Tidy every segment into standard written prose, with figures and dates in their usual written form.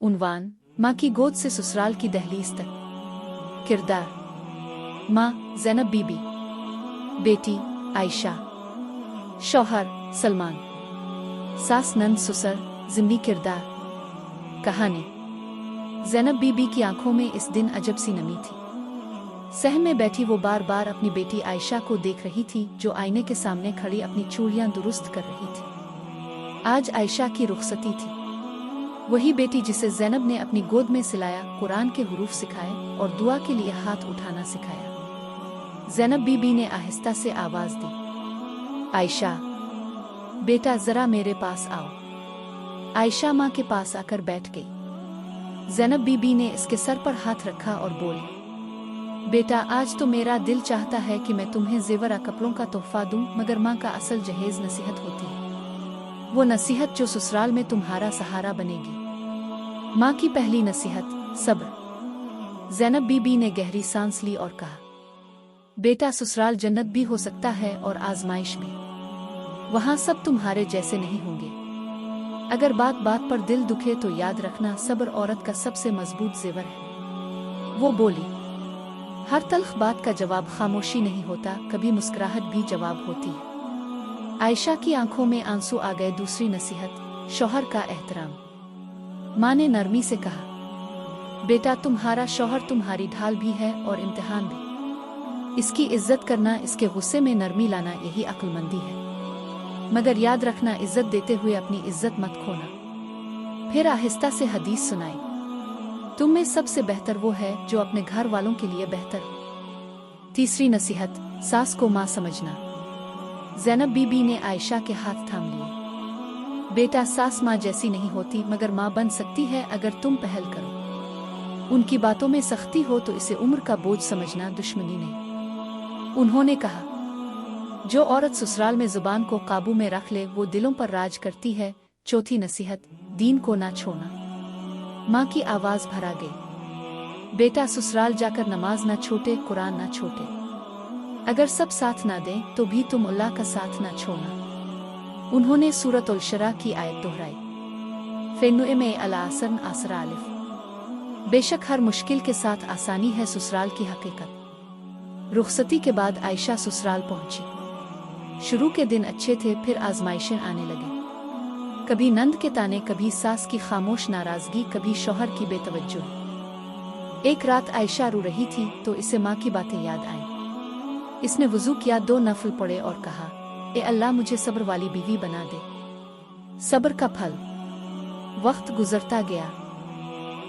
उन्वान, माँ की गोद से ससुराल की दहलीज तक। किरदार: माँ ज़ैनब बीबी, बेटी आयशा, शौहर सलमान, सास नंद ससुर ज़िमनी। किरदार: कहानी: ज़ैनब बीबी की आंखों में इस दिन अजब सी नमी थी। सहन में बैठी वो बार बार अपनी बेटी आयशा को देख रही थी, जो आईने के सामने खड़ी अपनी चूड़ियां दुरुस्त कर रही थी। आज आयशा की रुखसती थी, वही बेटी जिसे ज़ैनब ने अपनी गोद में सिलाया, कुरान के हुरूफ सिखाए और दुआ के लिए हाथ उठाना सिखाया। ज़ैनब बीबी ने आहिस्ता से आवाज दी, आयशा बेटा जरा मेरे पास आओ। आयशा माँ के पास आकर बैठ गई। ज़ैनब बीबी ने इसके सर पर हाथ रखा और बोली, बेटा आज तो मेरा दिल चाहता है कि मैं तुम्हें ज़ेवर कपड़ों का तोहफा दूं, मगर माँ का असल जहेज नसीहत होती है, वो नसीहत जो ससुराल में तुम्हारा सहारा बनेगी। माँ की पहली नसीहत सब्र। ज़ैनब बीबी ने गहरी सांस ली और कहा, बेटा ससुराल जन्नत भी हो सकता है और आजमाइश भी। वहाँ सब तुम्हारे जैसे नहीं होंगे। अगर बात बात पर दिल दुखे तो याद रखना, सब्र औरत का सबसे मजबूत ज़ेवर है। वो बोली, हर तल्ख बात का जवाब खामोशी नहीं होता, कभी मुस्कुराहट भी जवाब होती है। आयशा की आंखों में आंसू आ गए। दूसरी नसीहत शौहर का एहतराम। माँ ने नरमी से कहा, बेटा तुम्हारा शौहर तुम्हारी ढाल भी है और इम्तिहान भी। इसकी इज्जत करना, इसके गुस्से में नरमी लाना, यही अक्लमंदी है। मगर याद रखना, इज्जत देते हुए अपनी इज्जत मत खोना। फिर आहिस्ता से हदीस सुनाई, तुम में सबसे बेहतर वो है जो अपने घर वालों के लिए बेहतर हो। तीसरी नसीहत सास को माँ समझना। ज़ैनब बीबी ने आयशा के हाथ थाम लिए, बेटा सास माँ जैसी नहीं होती, मगर माँ बन सकती है अगर तुम पहल करो। उनकी बातों में सख्ती हो तो इसे उम्र का बोझ समझना, दुश्मनी नहीं। उन्होंने कहा, जो औरत ससुराल में जुबान को काबू में रख ले वो दिलों पर राज करती है। चौथी नसीहत दीन को ना छोड़ना। माँ की आवाज भरा गई, बेटा ससुराल जाकर नमाज ना छोटे, कुरान ना छोटे। अगर सब साथ ना दें तो भी तुम अल्लाह का साथ ना छोड़ना। उन्होंने सूरत उल शरा की आयत दोहराई, फ़ेनुए अला आसन आसरा आलिफ। बेशक हर मुश्किल के साथ आसानी है ससुराल की हकीकत। रुखसती के बाद आयशा ससुराल पहुंची। शुरू के दिन अच्छे थे, फिर आजमाइशें आने लगी। कभी नंद के ताने, कभी सास की खामोश नाराजगी, कभी शौहर की बेतवज्जुही। एक रात आयशा रो रही थी तो इसे माँ की बातें याद आईं। इसने वुज़ू किया, 2 नफल पढ़े और कहा, ए अल्लाह मुझे सब्र वाली बीवी बना दे। सब्र का फल। वक्त गुजरता गया।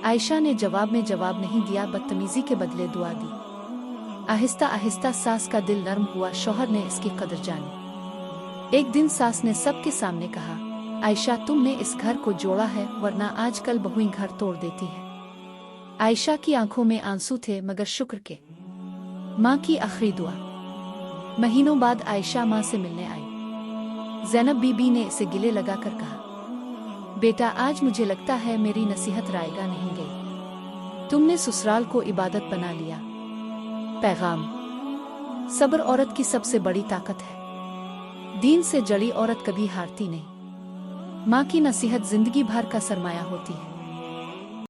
आयशा ने जवाब में जवाब नहीं दिया, बदतमीजी के बदले दुआ दी। आहिस्ता आहिस्ता सास का दिल नरम हुआ, शौहर ने इसकी कदर जानी। एक दिन सास ने सबके सामने कहा, आयशा तुमने इस घर को जोड़ा है, वरना आजकल बहुएं घर तोड़ देती है। आयशा की आंखों में आंसू थे, मगर शुक्र के। माँ की आखिरी दुआ। महीनों बाद आयशा माँ से मिलने आई। ज़ैनब बीबी ने इसे गिले लगाकर कहा, बेटा आज मुझे लगता है मेरी नसीहत रायगा नहीं गई। तुमने ससुराल को इबादत बना लिया। पैगाम: सब्र औरत की सबसे बड़ी ताकत है। दीन से जड़ी औरत कभी हारती नहीं। माँ की नसीहत जिंदगी भर का सरमाया होती है।